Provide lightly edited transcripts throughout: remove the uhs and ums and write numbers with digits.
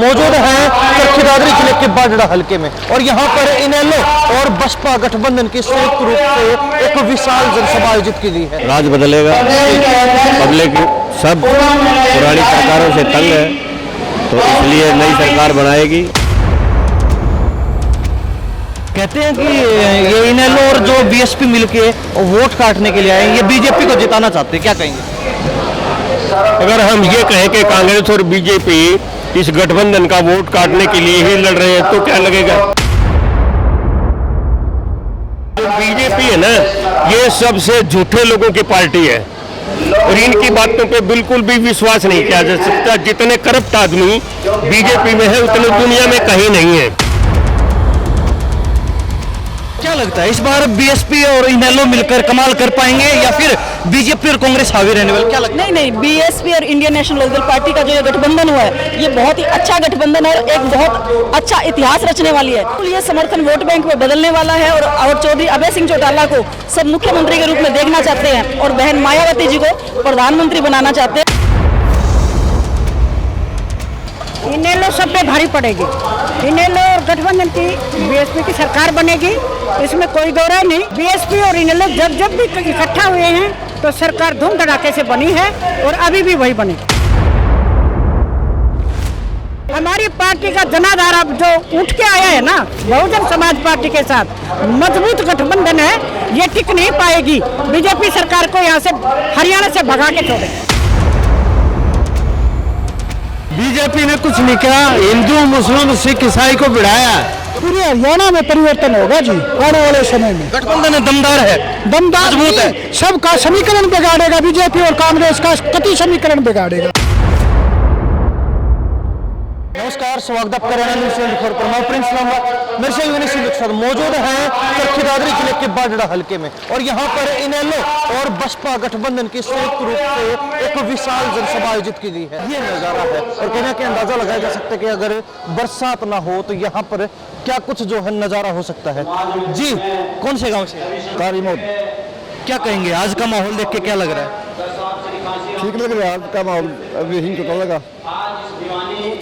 मौजूद हैं चरखी दादरी जिले के बाडड़ा हलके में और यहाँ पर इनेलो और बसपा गठबंधन की संयुक्त रूप से एक विशाल जनसभा आयोजित की गई है। राज बदलेगा, पब्लिक सब पुरानी सरकारों से तंग है तो इसलिए नई सरकार बनाएगी। कहते हैं कि ये इनेलो और जो बीएसपी मिलके वोट काटने के लिए आए, ये बीजेपी को जिताना चाहते हैं, क्या कहेंगे? अगर हम ये कहें कि कांग्रेस और बीजेपी इस गठबंधन का वोट काटने के लिए ही लड़ रहे हैं तो क्या लगेगा? जो बीजेपी है ना, ये सबसे झूठे लोगों की पार्टी है और इनकी बातों पे बिल्कुल भी विश्वास नहीं किया जा सकता। जितने करप्ट आदमी बीजेपी में है उतने दुनिया में कहीं नहीं है। क्या लगता है इस बार बीएसपी और इनेलो मिलकर कमाल कर पाएंगे या फिर बीजेपी और कांग्रेस हावी रहने वाले? क्या लगता है? नहीं, बीएसपी और इंडियन नेशनल लोकदल पार्टी का जो ये गठबंधन हुआ है, ये बहुत ही अच्छा गठबंधन है, एक बहुत अच्छा इतिहास रचने वाली है। ये समर्थन वोट बैंक में बदलने वाला है और चौधरी अभय सिंह चौटाला को सब मुख्यमंत्री के रूप में देखना चाहते हैं और बहन मायावती जी को प्रधानमंत्री बनाना चाहते हैं। इनेलो सब पे भारी पड़ेगी। इनेलो और गठबंधन की बीएसपी की सरकार बनेगी, इसमें कोई दो राय नहीं। बीएसपी और इनेलो जब भी इकट्ठा हुए हैं तो सरकार धूम धड़ाके से बनी है और अभी भी वही बनी। हमारी पार्टी का जनाधार अब जो उठ के आया है ना, बहुजन समाज पार्टी के साथ मजबूत गठबंधन है, ये टिक नहीं पाएगी। बीजेपी सरकार को यहाँ से हरियाणा से भगा के छोड़े। बीजेपी ने कुछ नहीं किया, हिंदू मुस्लिम सिख ईसाई को भिड़ाया। पूरे हरियाणा में परिवर्तन होगा जी आने वाले समय में। गठबंधन दमदार है, दमदार मजबूत है। सबका समीकरण बिगाड़ेगा, बीजेपी और कांग्रेस का कति समीकरण बिगाड़ेगा। नमस्कार, स्वागत आप कर रहे हैं न्यूज़ 24 पर। मैं प्रिंस लांबा मेरे से यूनिवर्सिटी के साथ मौजूद हैं चरखी दादरी जिले के बाडड़ा हलके में और यहाँ पर इनेलो और बसपा गठबंधन की संयुक्त रूप से एक विशाल जनसभा आयोजित की गई है। ये नज़ारा है और कहना कि अंदाजा लगाया जा सकता है कि अगर बरसात ना हो तो यहाँ पर क्या कुछ जो है नज़ारा हो सकता है। जी, कौन से गाँव से? कारीमोद। क्या कहेंगे आज का माहौल देख के क्या लग रहा है? ठीक लग रहा है आज का माहौल। अभी हिंद चौटाला का।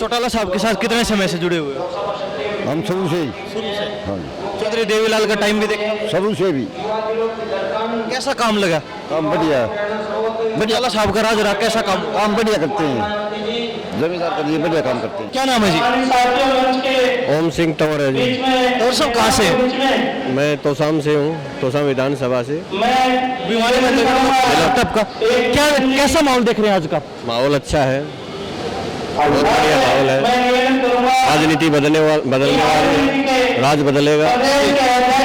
चौटाला साहब के साथ कितने समय से जुड़े हुए हो? हम शुरू से ही। हाँ, चौधरी देवीलाल का टाइम भी देखे? शुरू से भी। कैसा काम लगा? काम बढ़िया चौटाला साहब का राज रहा, कैसा काम? काम बढ़िया करते हैं, जमींदार के लिए बढ़िया काम करते हैं। क्या नाम है जी? ओम सिंह तंवर है जी। और सब कहाँ से? मैं तोसाम से हूँ, तोसाम विधानसभा से। बीमारी में लैपटॉप का क्या कैसा माहौल देख रहे हैं आज का? माहौल अच्छा है, बहुत बढ़िया माहौल है। राजनीति बदलने वाली, राज बदलेगा,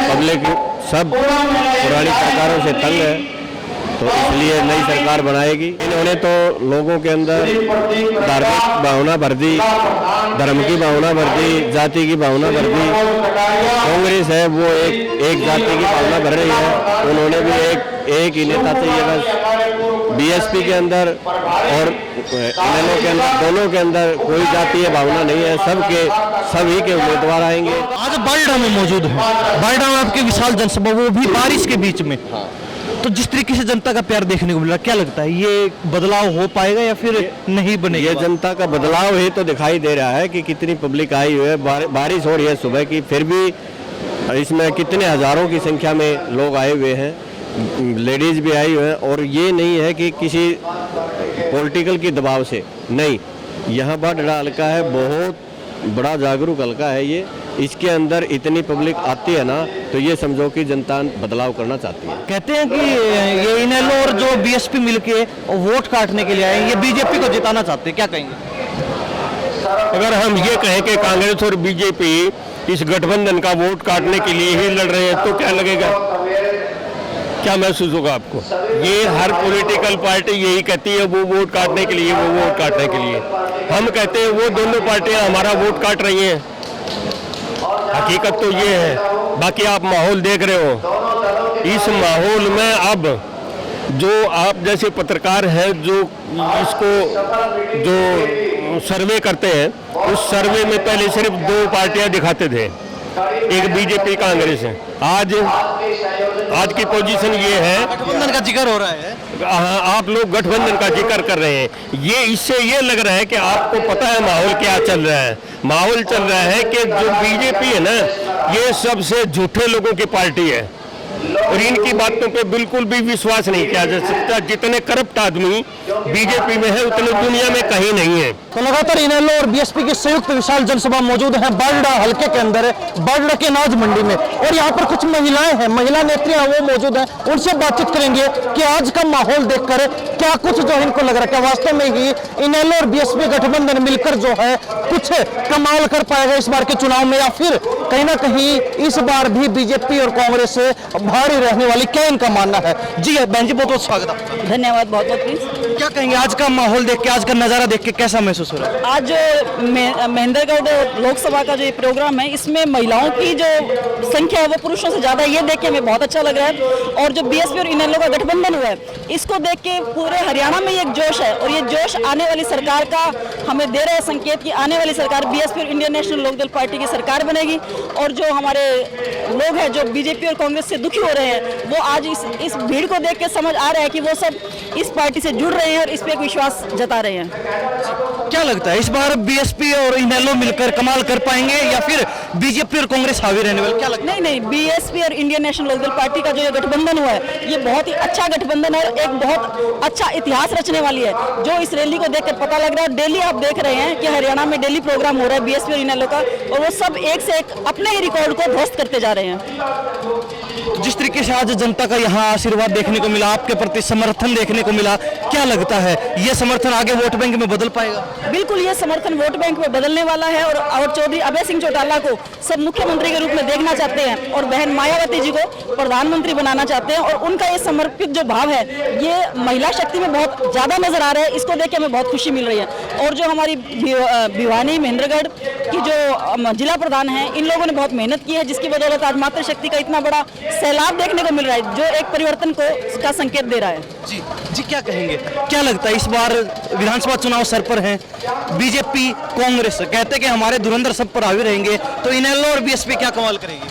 पब्लिक सब पुरानी सरकारों से तंग है तो इसलिए नई सरकार बनाएगी। इन्होंने तो लोगों के अंदर धार्मिक भावना भर दी, धर्म की भावना भर दी, जाति की भावना भर दी। कांग्रेस है वो एक जाति की भावना भर रही है। उन्होंने भी एक ही नेता चाहिए बस। बीएसपी के अंदर और इनेलो के अंदर, दोनों के अंदर कोई जातीय भावना नहीं है। सभी के उम्मीदवार आएंगे। आज बाडड़ा में मौजूद है, बाडड़ा में आपकी विशाल जनसभा, वो भी बारिश के बीच में। तो जिस तरीके से जनता का प्यार देखने को मिला, क्या लगता है ये बदलाव हो पाएगा या फिर नहीं बनेगा? ये जनता का बदलाव ही तो दिखाई दे रहा है कि कितनी पब्लिक आई हुई है। बारिश हो रही है सुबह की, फिर भी इसमें कितने हजारों की संख्या में लोग आए हुए हैं, लेडीज भी आई हुए हैं। और ये नहीं है कि किसी पॉलिटिकल के दबाव से नहीं, यहाँ बाडड़ा हल्का है, बहुत बड़ा जागरूक हल्का है ये। इसके अंदर इतनी पब्लिक आती है ना तो ये समझो कि जनता बदलाव करना चाहती है। कहते हैं कि ये इनेलो और जो बीएसपी मिलके वोट काटने के लिए आए, ये बीजेपी को जिताना चाहते हैं, क्या कहेंगे? अगर हम ये कहें कि कांग्रेस और बीजेपी इस गठबंधन का वोट काटने के लिए ही लड़ रहे हैं तो क्या लगेगा? क्या महसूस होगा आपको? ये हर पॉलिटिकल पार्टी यही कहती है, वो वोट काटने के लिए, वो वोट काटने के लिए। हम कहते हैं वो दोनों पार्टियां हमारा वोट काट रही हैं। हकीकत तो ये है। बाकी आप माहौल देख रहे हो, इस माहौल में अब जो आप जैसे पत्रकार हैं जो इसको जो सर्वे करते हैं, उस सर्वे में पहले सिर्फ दो पार्टियां दिखाते थे, एक बीजेपी कांग्रेस है। आज की पोजीशन ये है, गठबंधन का जिक्र हो रहा है। आप लोग गठबंधन का जिक्र कर रहे हैं, ये इससे ये लग रहा है कि आपको पता है माहौल क्या चल रहा है। माहौल चल रहा है कि जो बीजेपी है ना, ये सबसे झूठे लोगों की पार्टी है और इनकी बातों पे बिल्कुल भी विश्वास नहीं किया जा सकता। जितने करप्ट आदमी बीजेपी में है उतने दुनिया में कहीं नहीं है। तो लगातार इनेलो और बीएसपी की संयुक्त विशाल जनसभा मौजूद है बारडा हलके के अंदर, बारडा के अनाज मंडी में, और यहाँ पर कुछ महिलाएं हैं, महिला नेत्रियां वो मौजूद हैं, उनसे बातचीत करेंगे कि आज का माहौल देखकर क्या कुछ जो इनको लग रहा है, क्या वास्तव में ही इनेलो और बीएसपी गठबंधन मिलकर जो है कुछ कमाल कर पाएगा इस बार के चुनाव में, या फिर कहीं ना कहीं इस बार भी बीजेपी और कांग्रेस से भारी रहने वाली, क्या इनका मानना है। जी बहन जी, बहुत बहुत स्वागत है। धन्यवाद, बहुत बहुत प्लीज। क्या कहेंगे आज का माहौल देख के, आज का नजारा देख के कैसा महसूस हो रहा है? आज जो महेंद्रगढ़ लोकसभा का जो ये प्रोग्राम है, इसमें महिलाओं की जो संख्या है वो पुरुषों से ज़्यादा है, ये देख के हमें बहुत अच्छा लग रहा है। और जो बीएसपी और इनेलो का गठबंधन हुआ है, इसको देख के पूरे हरियाणा में एक जोश है, और ये जोश आने वाली सरकार का हमें दे रहा है संकेत कि आने वाली सरकार बीएसपी और इंडियन नेशनल लोकदल पार्टी की सरकार बनेगी। और जो हमारे लोग हैं जो बीजेपी और कांग्रेस से दुखी हो रहे हैं, वो आज इस भीड़ को देख के समझ आ रहा है कि वो सब इस पार्टी से जुड़ रहे हैं और इस पे एक विश्वास जता रहे हैं। क्या लगता है इस बार बीएसपी और इनेलो मिलकर कमाल कर पाएंगे, या फिर बीजेपी और कांग्रेस हावी रहने वाले, क्या लगता है? नहीं, बीएसपी और इंडियन नेशनल लोकदल पार्टी का जो ये गठबंधन हुआ है, ये बहुत ही अच्छा गठबंधन है और एक बहुत अच्छा इतिहास रचने वाली है, जो इस रैली को देखकर पता लग रहा है। डेली आप देख रहे हैं कि हरियाणा में डेली प्रोग्राम हो रहा है बीएसपी और इनेलो का, और वो सब एक से एक अपने ही रिकॉर्ड को ध्वस्त करते जा रहे हैं। जिस तरीके से आज जनता का यहाँ आशीर्वाद देखने को मिला, आपके प्रति समर्थन देखने को मिला, क्या लगता है ये समर्थन आगे वोट बैंक में बदल पाएगा? बिल्कुल, ये समर्थन वोट बैंक में बदलने वाला है, और चौधरी अभय सिंह चौटाला को सब मुख्यमंत्री के रूप में देखना चाहते हैं, और बहन मायावती जी को प्रधानमंत्री बनाना चाहते हैं। और उनका ये समर्पित जो भाव है, ये महिला शक्ति में बहुत ज्यादा नजर आ रहा है। इसको देख के हमें बहुत खुशी मिल रही है। और जो हमारी भिवानी महेंद्रगढ़ की जो जिला प्रधान है, इन लोगों ने बहुत मेहनत की है, जिसकी बदौलत आज मातृशक्ति का इतना बड़ा सैलाब देखने को मिल रहा है, जो एक परिवर्तन का संकेत दे रहा है। जी क्या कहेंगे, क्या लगता है इस बार विधानसभा चुनाव सर पर हैं, बीजेपी कांग्रेस कहते हैं कि हमारे धुरंधर सब पर हावी रहेंगे, तो इनेलो और बीएसपी क्या कमाल करेगी?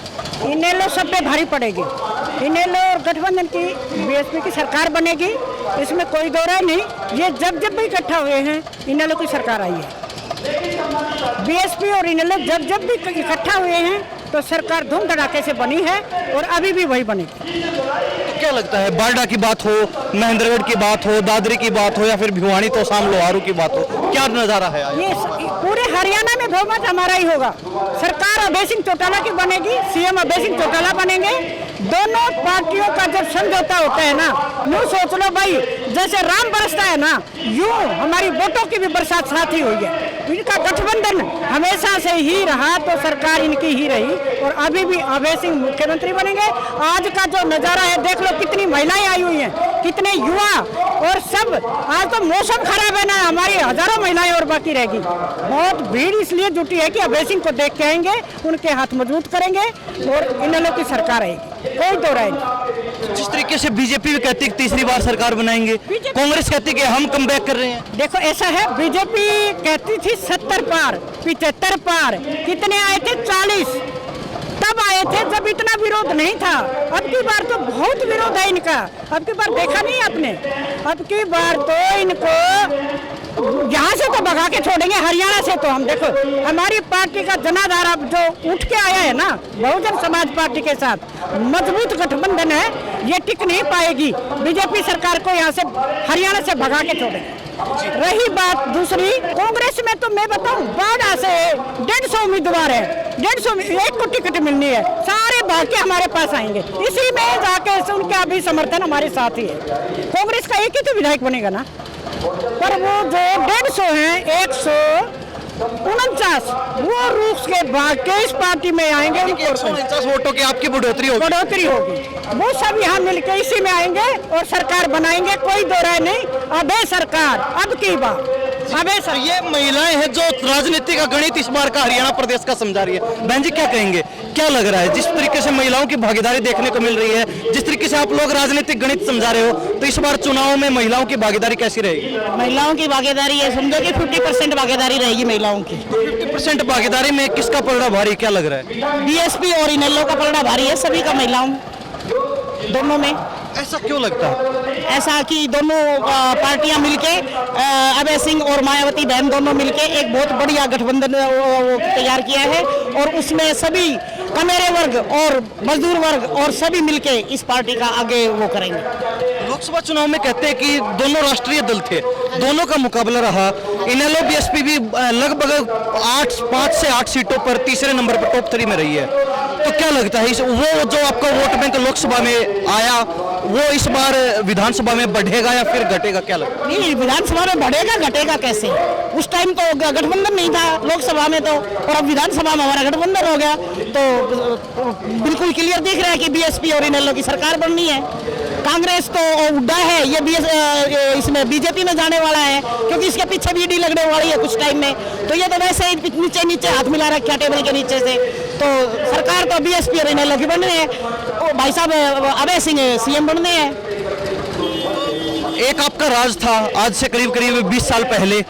इनेलो सब पे भारी पड़ेगी। इनेलो और गठबंधन की बीएसपी की सरकार बनेगी, इसमें कोई दो राय नहीं। ये जब भी इकट्ठा हुए हैं, इनेलो की सरकार आई है। बीएसपी और इनेलो जब भी इकट्ठा हुए हैं तो सरकार धूम धड़ाके से बनी है और अभी भी वही बनेगी। क्या लगता है बारडा की बात हो, महेंद्रगढ़ की बात हो, दादरी की बात हो, या फिर भिवानी तोशाम लोहारू की बात हो, क्या नजारा है आज? ये पूरे हरियाणा में बहुमत हमारा ही होगा। सरकार अभय सिंह चौटाला की बनेगी, सीएम अभय सिंह चौटाला बनेंगे। दोनों पार्टियों का जब समझौता होता है ना, यूँ सोच लो भाई, जैसे राम बरसता है ना, यूँ हमारी वोटों की भी बरसात साथ ही हुई है। इनका गठबंधन हमेशा से ही रहा तो सरकार इनकी ही रही, और अभी भी अभय सिंह मुख्यमंत्री बनेंगे। आज का जो नजारा है देख लो, कितनी महिलाएं आई हुई हैं, कितने युवा, और सब। आज तो मौसम खराब है ना, हमारी हजारों महिलाएं और बाकी रहेगी। बहुत भीड़ इसलिए जुटी है कि अभय सिंह को देख के आएंगे, उनके हाथ मजबूत करेंगे और इनेलो की सरकार आएगी, कोई दो राय नहीं। जिस तरीके से बीजेपी भी कहती है कि तीसरी बार सरकार बनाएंगे, कांग्रेस कहती है कि हम कमबैक कर रहे हैं। देखो ऐसा है, बीजेपी कहती थी 70 पार, 75 पार, कितने आए थे? 40 तब आए थे जब इतना विरोध नहीं था। अब की बार तो बहुत विरोध है इनका। अब की बार देखा नहीं आपने, अब की बार तो इनको यहाँ से तो भगा के छोड़ेंगे, हरियाणा से तो हम देखो, हमारी पार्टी का जनाधार अब जो उठ के आया है ना, बहुजन समाज पार्टी के साथ मजबूत गठबंधन है, ये टिक नहीं पाएगी। बीजेपी सरकार को यहाँ से हरियाणा से भगा के छोड़ेंगे। रही बात दूसरी, कांग्रेस में तो मैं बताऊं, बाढ़ से 150 उम्मीदवार है, 150 एक को टिकट मिलनी है, सारे भाग के हमारे पास आएंगे, इसी में जाके उनका भी समर्थन हमारे साथ ही है। कांग्रेस का एक ही तो विधायक बनेगा ना, पर वो जो 150 है, 149 वो रूस के भाग के इस पार्टी में आएंगे। 149 वोटों की आपकी बढ़ोतरी होगी, वो सब यहाँ मिलकर इसी में आएंगे और सरकार बनाएंगे, कोई दो राय नहीं। अबे सरकार अब की बात, अबे सर। ये महिलाएं हैं जो राजनीति का गणित इस बार का हरियाणा प्रदेश का समझा रही है। बहन जी क्या कहेंगे, क्या लग रहा है जिस तरीके से महिलाओं की भागीदारी देखने को मिल रही है, जिस तरीके से आप लोग राजनीतिक गणित समझा रहे हो, तो इस बार चुनाव में महिलाओं की भागीदारी कैसी रहेगी? महिलाओं की भागीदारी है, समझो कि 50% भागीदारी रहेगी महिलाओं की। 50% भागीदारी में किसका पलड़ा भारी, क्या लग रहा है? बीएसपी और इनेलो का पलड़ा भारी है, सभी का, महिलाओं दोनों में। ऐसा क्यों लगता है? ऐसा कि दोनों पार्टियां मिलके अभय सिंह और मायावती बहन दोनों मिलके एक बहुत बढ़िया गठबंधन तैयार किया है और उसमें सभी कमेरे वर्ग और मजदूर वर्ग और सभी मिलके इस पार्टी का आगे वो करेंगे। लोकसभा चुनाव में कहते हैं कि दोनों राष्ट्रीय दल थे, दोनों का मुकाबला रहा। इनेलो बीएसपी भी लगभग 5 से 8 सीटों पर तीसरे नंबर पर टॉप 3 में रही है। तो क्या लगता है वो जो आपका वोट बैंक लोकसभा में आया वो इस बार विधानसभा में बढ़ेगा या फिर घटेगा, क्या लगता है? नहीं, विधानसभा में बढ़ेगा घटेगा कैसे? उस टाइम तो गठबंधन नहीं था लोकसभा में, तो और अब विधानसभा में हमारा गठबंधन हो गया, तो बिल्कुल क्लियर दिख रहा है कि बीएसपी और इनेलो की सरकार बननी है। कांग्रेस तो उड्डा है, ये इसमें बीजेपी में जाने वाला है क्योंकि इसके पीछे भी ईडी लगने वाली है कुछ टाइम में, तो ये तो वैसे ही नीचे हाथ मिला रखा टेबल के नीचे से। तो सरकार तो बीएसपी और इनेलो की बननी है। भाई साहब अभय सिंह सीएम बनने हैं। एक आपका राज था आज से करीब 20 साल पहले,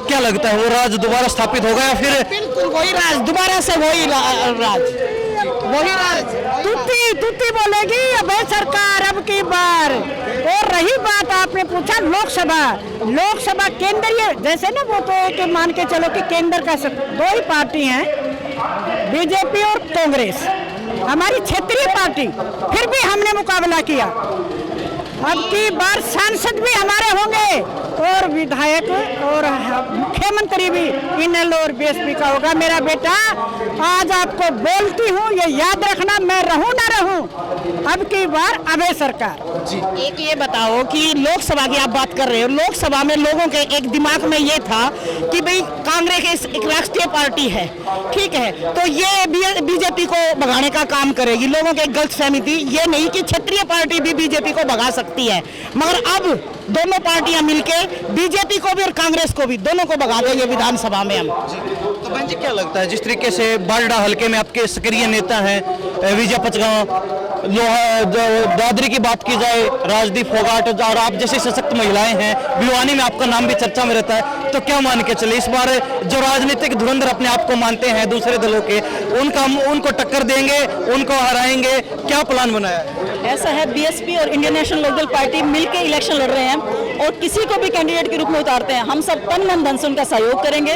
क्या लगता है वो राज दोबारा स्थापित होगा या फिर? बिल्कुल वही राज, दोबारा से वही राज तुत्ती बोलेगी अभय सरकार अब की बार। और रही बात आपने पूछा लोकसभा केंद्रीय, जैसे ना वो तो एक मान के चलो कि केंद्र का 2 ही पार्टी हैं, बीजेपी और कांग्रेस, हमारी क्षेत्रीय पार्टी, फिर भी हमने मुकाबला किया। अब की बार सांसद भी हमारे होंगे और विधायक और मुख्यमंत्री भी इनेलो और बीएसपी का होगा। मेरा बेटा आज आपको बोलती हूँ, ये याद रखना, मैं रहूं ना रहूं, अब की बार अभय सरकार। एक ये बताओ कि लोकसभा की आप बात कर रहे हो, लोकसभा में लोगों के एक दिमाग में ये था कि भाई कांग्रेस एक राष्ट्रीय पार्टी है, ठीक है, तो ये बीजेपी को भगाने का काम करेगी। लोगों के गलत फहमी थी, ये नहीं कि क्षेत्रीय पार्टी भी बीजेपी को भगा सकती है, मगर अब दोनों पार्टियां मिलके बीजेपी को भी और कांग्रेस को भी दोनों को भगा देंगे विधानसभा में हम। तो बहन जी क्या लगता है जिस तरीके से बारडा हल्के में आपके सक्रिय नेता हैं विजय पचगांव, दादरी की बात की जाए राजदीप फोगाट, और आप जैसे सशक्त महिलाएं हैं, भिवानी में आपका नाम भी चर्चा में रहता है, तो क्या मान के चले इस बार जो राजनीतिक धुरंधर अपने आप को मानते हैं दूसरे दलों के, उनको टक्कर देंगे, उनको हराएंगे, क्या प्लान बनाया है? ऐसा है, बीएसपी और इंडियन नेशनल लोकदल पार्टी मिलकर इलेक्शन लड़ रहे हैं और किसी को भी कैंडिडेट के रूप में उतारते हैं। हम सब तन मन धन से उनका सहयोग करेंगे।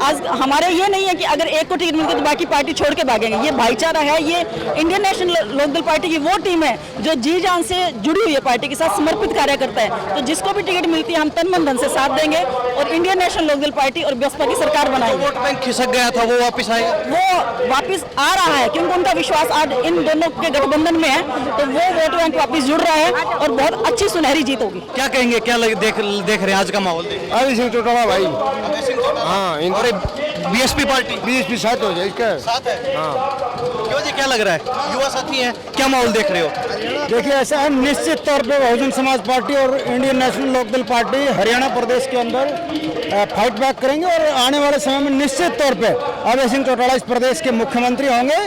आज हमारे ये नहीं है कि अगर एक को टिकट मिलती है तो बाकी पार्टी छोड़ के भागेंगे, ये भाईचारा है। ये इंडियन नेशनल लोकदल पार्टी की वो टीम है जो जी जान से जुड़ी हुई है, पार्टी के साथ समर्पित कार्य करता है। तो जिसको भी टिकट मिलती है हम तन मन धन से साथ देंगे और इंडियन नेशनल लोकदल पार्टी और बसपा की सरकार बनाएंगे। वोट बैंक खिसक गया था वो वापस आएगा? वो वापस आ रहा है क्योंकि उनका विश्वास आज इन दोनों के गठबंधन में है, तो वो वोट बैंक वापस जुड़ रहा है और बहुत अच्छी सुनहरी जीत होगी। क्या कहेंगे, क्या देख रहे हैं आज का माहौल? अभय सिंह चौटाला भाई। हाँ, बीएसपी पार्टी बीएसपी साथ हो जाए इसका साथ है। हाँ, क्यों जी, क्या लग रहा है? युवा साथी हैं, क्या माहौल देख रहे हो? देखिए ऐसा है, निश्चित तौर पे बहुजन समाज पार्टी और Indian National Lokdal party Haryana प्रदेश के अंदर फाइट बैक करेंगे और आने वाले समय में निश्चित तौर पे अभय सिंह चौटाला इस प्रदेश के मुख्यमंत्री होंगे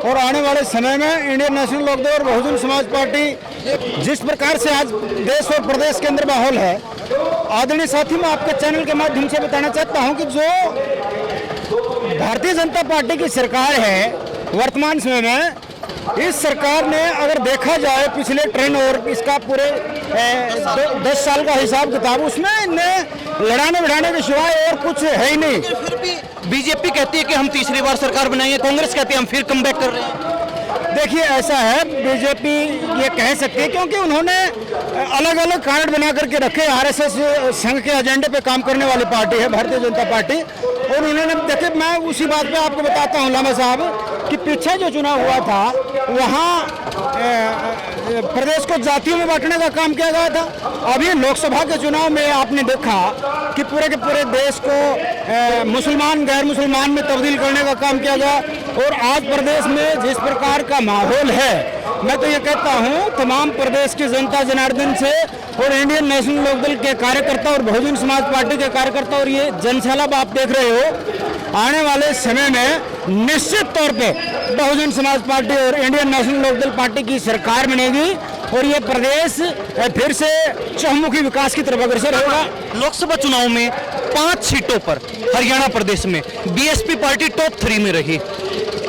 और आने वाले समय में इंडियन नेशनल लोकदल और बहुजन समाज पार्टी जिस प्रकार से आज देश और प्रदेश के अंदर माहौल है, आदरणीय साथी, मैं आपके चैनल के माध्यम से बताना चाहता हूं कि जो भारतीय जनता पार्टी की सरकार है वर्तमान समय में, इस सरकार ने अगर देखा जाए पिछले ट्रेंड और इसका पूरे 10 साल का हिसाब किताब, उसमें लड़ाने बढ़ाने के सिवाय और कुछ है ही नहीं। फिर भी बीजेपी कहती है कि हम तीसरी बार सरकार बनाएंगे, कांग्रेस कहती है हम फिर कमबैक कर रहे हैं। देखिए ऐसा है, बीजेपी ये कह सकती है क्योंकि उन्होंने अलग अलग कार्ड बना करके रखे। आरएसएस संघ के एजेंडे पे काम करने वाली पार्टी है भारतीय जनता पार्टी, और उन्होंने देखिए, मैं उसी बात पे आपको बताता हूँ लामा साहब कि पीछे जो चुनाव हुआ था वहाँ प्रदेश को जातियों में बांटने का काम किया गया था। अभी लोकसभा के चुनाव में आपने देखा कि पूरे के पूरे देश को मुसलमान गैर मुसलमान में तब्दील करने का काम किया गया। और आज प्रदेश में जिस प्रकार का माहौल है, मैं तो ये कहता हूँ तमाम प्रदेश की जनता जनार्दन से और इंडियन नेशनल लोकदल के कार्यकर्ता और बहुजन समाज पार्टी के कार्यकर्ता और ये जनसैलाब आप देख रहे हो, आने वाले समय में निश्चित तौर पे बहुजन समाज पार्टी और इंडियन नेशनल लोकदल पार्टी की सरकार बनेगी और ये प्रदेश फिर से चहुमुखी विकास की तरफ अग्रसर होगा। लोकसभा चुनाव में 5 सीटों पर हरियाणा प्रदेश में बीएसपी पार्टी टॉप 3 में रही,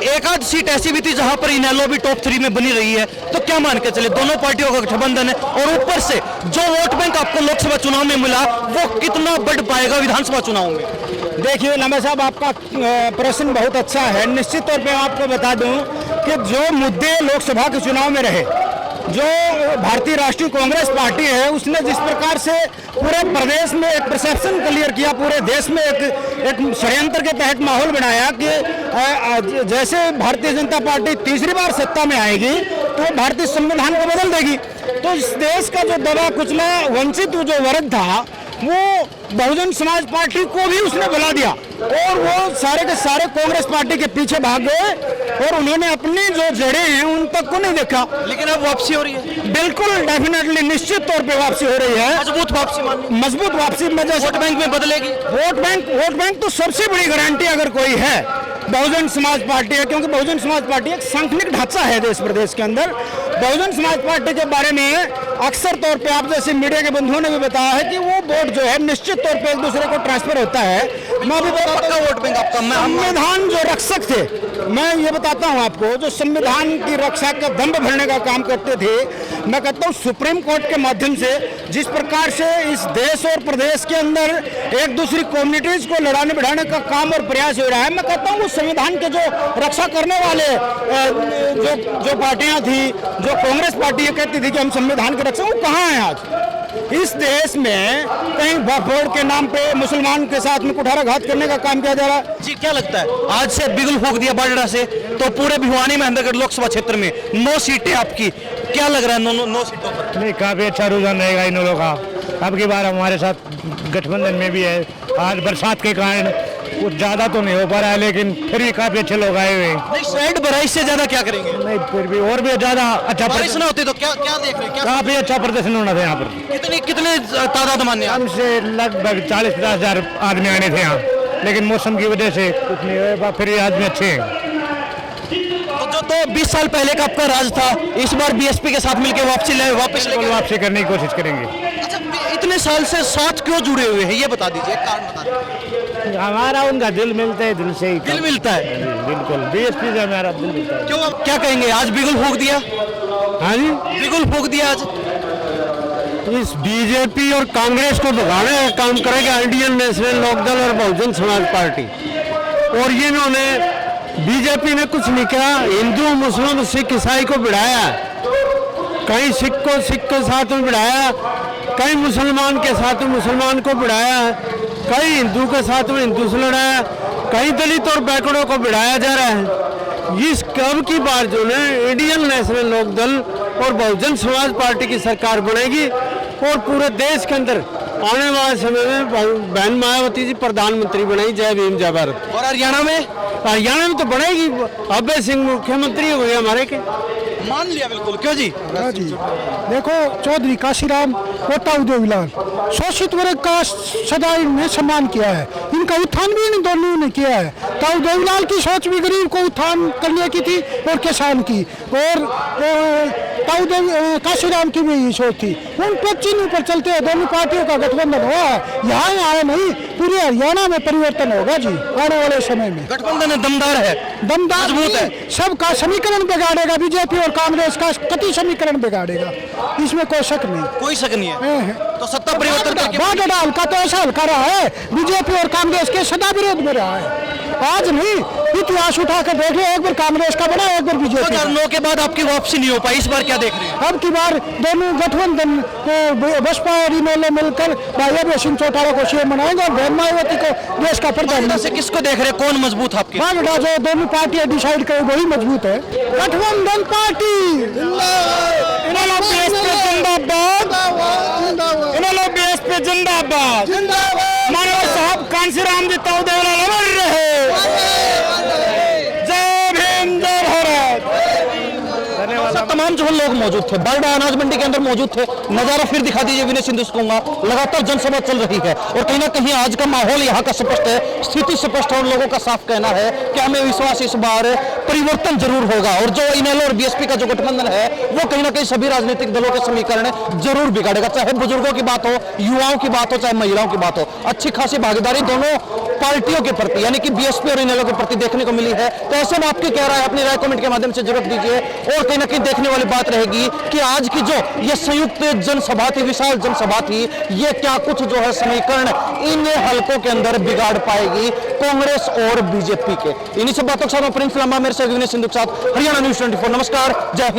एक आध सीट ऐसी भी थी जहां पर इनेलो भी टॉप 3 में बनी रही है। तो क्या मान के चले, दोनों पार्टियों का गठबंधन है और ऊपर से जो वोट बैंक आपको लोकसभा चुनाव में मिला वो कितना बढ़ पाएगा विधानसभा चुनाव में? देखिए लंबा साहब, आपका प्रश्न बहुत अच्छा है। निश्चित तौर पे आपको बता दूं कि जो मुद्दे लोकसभा के चुनाव में रहे, जो भारतीय राष्ट्रीय कांग्रेस पार्टी है उसने जिस प्रकार से पूरे प्रदेश में एक परसेप्शन क्लियर किया, पूरे देश में एक षड्यंत्र के तहत माहौल बनाया कि जैसे भारतीय जनता पार्टी तीसरी बार सत्ता में आएगी तो भारतीय संविधान को बदल देगी। तो इस देश का जो दबा कुचला वंचित जो वर्ग था वो बहुजन समाज पार्टी को भी उसने बुला दिया और वो सारे के सारे कांग्रेस पार्टी के पीछे भाग गए और उन्होंने अपनी जो जड़ें हैं उन तक को नहीं देखा। लेकिन अब वापसी हो रही है। बिल्कुल डेफिनेटली निश्चित तौर पे वापसी हो रही है, मजबूत वापसी मानिए। मजबूत वापसी। वोट बैंक में बदलेगी। वोट बैंक तो सबसे बड़ी गारंटी अगर कोई है बहुजन समाज पार्टी है, क्योंकि बहुजन समाज पार्टी एक सांगठनिक ढांचा है देश प्रदेश के अंदर। बहुजन समाज पार्टी के बारे में अक्सर तौर पे आप जैसे मीडिया के बंधुओं ने भी बताया है कि वो वोट जो है निश्चित तौर पे एक दूसरे को ट्रांसफर होता है। मैं भी बताता हूं वोट बैंक आपका संविधान जो रक्षक थे, मैं ये बताता हूं आपको, जो संविधान की रक्षा का दंभ भरने का काम करते थे, मैं कहता हूं सुप्रीम कोर्ट के माध्यम से जिस प्रकार से इस देश और प्रदेश के अंदर एक दूसरी कम्युनिटीज को लड़ाने बढ़ाने का काम और प्रयास हो रहा है, मैं कहता हूं संविधान के जो रक्षा करने वाले जो पार्टियां थी, जो कांग्रेस पार्टी ये कहती थी कि हम संविधान के रक्षक, वो कहाँ है आज? इस देश में कहीं वक्फ के नाम पे मुसलमान के साथ में कुठाराघात करने का काम किया जा रहा है। जी क्या लगता है, आज से बिगुल फूंक दिया बाजड़ा से तो पूरे भिवानी महेंद्रगढ़ लोकसभा क्षेत्र में 9 सीटें आपकी, क्या लग रहा है 9 सीटों पर? नहीं, काफी अच्छा रुझान रहेगा इन लोगों का। अब की बार हमारे साथ गठबंधन में भी है। आज बरसात के कारण कुछ ज्यादा तो नहीं हो पा रहा है, लेकिन फिर भी काफी अच्छे लोग आए हुए हैं। नहीं, शेड बारिश से ज्यादा क्या करेंगे? नहीं, फिर भी और भी ज्यादा अच्छा बारिश ना होती तो क्या देख रहे हैं? काफी अच्छा प्रदर्शन होना था यहाँ पर। कितने तादाद मान्य? हमसे लगभग 40-50 हजार आदमी आने थे यहाँ, लेकिन मौसम की वजह से कुछ नहीं हुआ, फिर भी आदमी अच्छे हैं। तो 20 साल पहले का आपका राज था, इस बार बीएसपी के साथ मिलकर वापसी करने की कोशिश करेंगे। अच्छा, इतने साल से साथ क्यों जुड़े हुए हैं ये बता दीजिए, कारण बता दीजिए। हमारा उनका दिल मिलता है, दिल से ही दिल मिलता है। बिल्कुल, बीएसपी से हमारा दिल मिलता है। क्यों, आप क्या कहेंगे, आज बिगुल फूंक दिया? हाँ जी, बिगुल फूंक दिया आज। इस बीजेपी और कांग्रेस को भगाने का काम करेगा इंडियन नेशनल लोकदल और बहुजन समाज पार्टी। और ये इन्होंने बीजेपी ने कुछ नहीं किया, हिंदू मुस्लिम सिख ईसाई को भिड़ाया, कहीं सिख को सिख के साथ में भिड़ाया, कहीं मुसलमान के साथ में मुसलमान को भिड़ाया, कहीं हिंदू के साथ में हिंदू से लड़ाया, कहीं दलित और बैकवर्डों को भिड़ाया जा रहा है। इस कब की बार जो है इंडियन नेशनल लोकदल और बहुजन समाज पार्टी की सरकार बनेगी और पूरे देश के अंदर आने वाले समय में बहन मायावती जी प्रधानमंत्री बनाई। जय भीम जय भारत। और हरियाणा में तो बनेगी, अभय सिंह मुख्यमंत्री हुए हमारे के। मान लिया बिल्कुल, क्यों जी? हाँ जी, देखो चौधरी काशीराम और ताऊ देवीलाल शोषित वर्ग का सदा इन्हें सम्मान किया है, इनका उत्थान भी इन दोनों ने किया है। ताऊ देवीलाल की सोच भी गरीब को उत्थान करने की थी और किसान की, और ताऊ काशीराम की भी यही सोच थी। उन पर चिन्ह पर चलते हैं दोनों पार्टियों का गठबंधन हुआ है। यहाँ आया नहीं, पूरे हरियाणा में परिवर्तन होगा जी आने वाले समय में। गठबंधन दमदार है, दमदार मजबूत है, सबका समीकरण बिगाड़ेगा, बीजेपी और कांग्रेस का कति समीकरण बिगाड़ेगा, इसमें कोई शक नहीं। कोई शक नहीं है। तो सत्ता परिवर्तन बागड़ा हल्का तो ऐसा हल्का रहा है, बीजेपी और कांग्रेस के सदा विरोध में रहा है। आज नहीं, इतिहास उठा कर देख लो, एक बार कांग्रेस का बना, एक बार बीजेपी। 2009 के बाद आपकी वापसी नहीं हो पाई, इस बार क्या देख रहे हैं? अब की बार दोनों गठबंधन बसपा और इनेलो मिलकर भाई अभय सिंह चौटाला को सीएम बनाएंगे और बहन मायावती को देश का प्रधानमंत्री। से किसको देख रहे हैं, कौन मजबूत आपके? बागड़ा जो दोनों पार्टियां डिसाइड करे वही मजबूत है। गठबंधन पार्टी जिंदाबाद, मानव साहब कांसीराम जी ताऊ देवीलाल अमर रहे। जय भीम जय भारत। तमाम जो लोग मौजूद थे, बरडा अनाज मंडी के अंदर मौजूद थे। नजारा फिर दिखा दीजिए विनय सिंधु से कहूंगा, लगातार जनसभा चल रही है और कहीं ना कहीं आज का माहौल यहाँ का स्पष्ट है, स्थिति स्पष्ट है और लोगों का साफ कहना है कि हमें विश्वास इस बार परिवर्तन जरूर होगा और जो इनेलो और बीएसपी का जो गठबंधन है वो कहीं ना कहीं सभी राजनीतिक दलों के समीकरण जरूर बिगाड़ेगा, चाहे बुजुर्गों की बात हो, युवाओं की बात हो, चाहे महिलाओं की बात हो। अच्छी खासी भागीदारी दोनों पार्टियों के प्रति यानी कि बीएसपी और इनेलो के प्रति देखने को मिली है। तो ऐसे में आपकी क्या राय, अपनी राय कमेंट के माध्यम से जरूर दीजिए। और कहीं ना कहीं देखने वाली बात रहेगी कि आज की जो ये संयुक्त जनसभा थी, विशाल जनसभा थी, ये क्या कुछ जो है समीकरण इन हलकों के अंदर बिगाड़ पाएगी कांग्रेस और बीजेपी के। इन्हीं सब बातों के साथ प्रिंस लांबा, मेरे से विनय सिंधु के साथ, हरियाणा न्यूज़ 24। नमस्कार, जय हिंद।